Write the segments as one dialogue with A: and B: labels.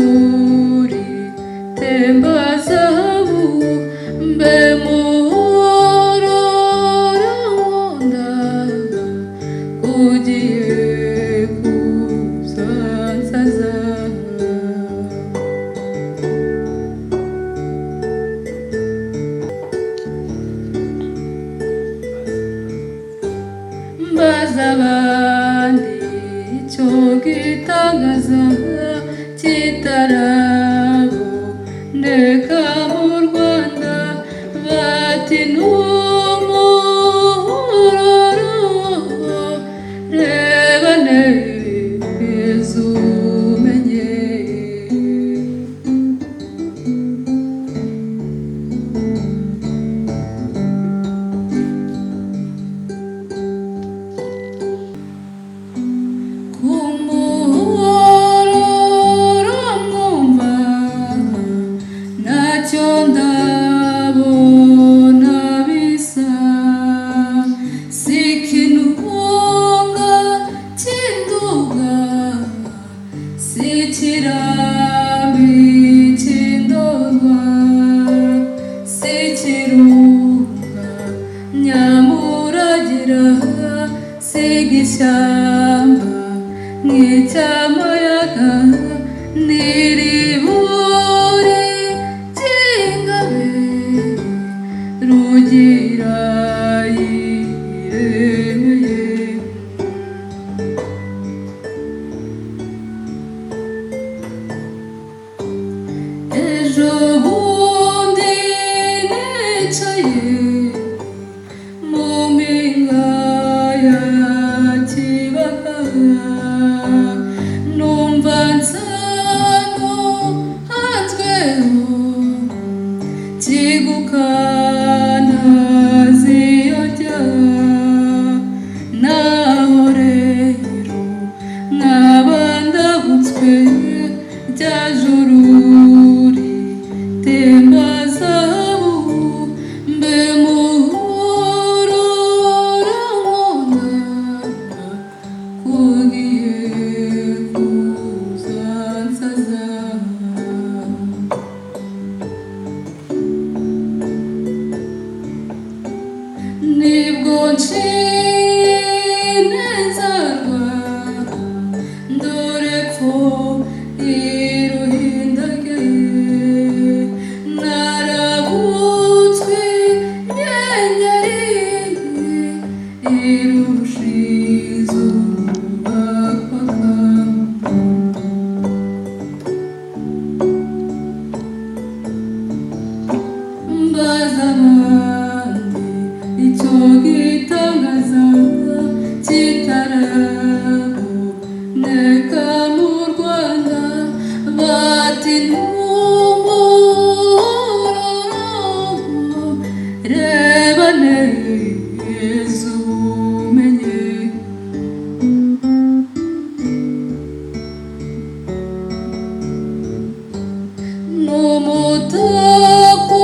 A: ruri temba zahabu mbe muhorora nkunda ugiye kuzansaza mbaza abandi icyo gitangaza kitarabo ndeka mu Rwanda bati n'umuhororo reba neza umenye kumuhororo mwumva ntacyo ndabona bisa sikinunga kinduga sikirambi kindorwa sikirunga nyamuragira sigishyamba nk'icyamayaga niribure cy'ingabe rugira yiremeye ejo bundi nicaye mu mpinga ya Kibagabaga numva nsano hanzweho kigukana ziyojya naho rero nkaba ndabutswe rya jururi temba zahabu mbe muhorora nkunda kugiye kuzansaza nibwo nshinezarwa dore pfo iruhindagaye narabutswe nyenyeri irusha izuba kwaka mbaza abandi icyo gitangaza kitarabo ndeka mu Rwanda bati n'umuhororo reba neza umenye n'umutako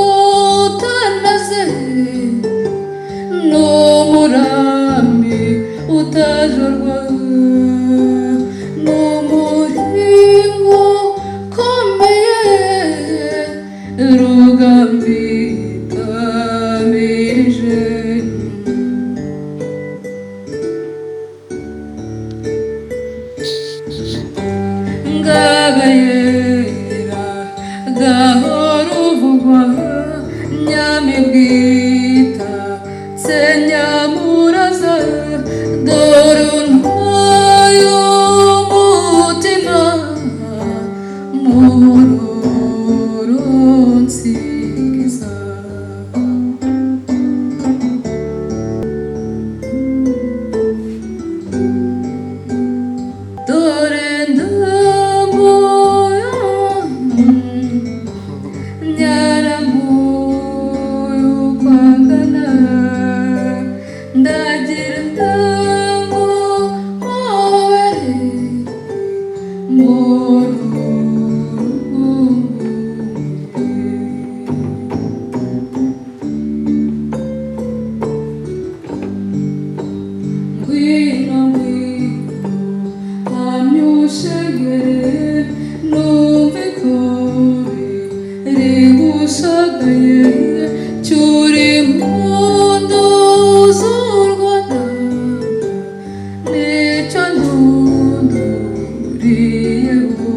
A: utanaze n'umurambi utajorwa n'umuringo ukomeye rugambitamirije ngagayera gahora uvugwa nyamibwita senyamuraza dore untwaye umutima muhororo nsigiza dore ndambuye nyarambuye ukwangana ndagira ndango mubere ngwino ngwino hamya ushegere numve usagaye cyuri mundu z'u Rwanda nicyo ndunduriyeho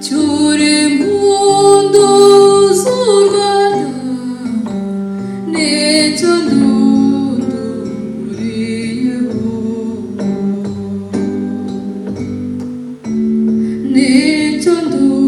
A: cyuri mundu z'u Rwanda nicyo ndunduriyeho nicyo ndunduriyeho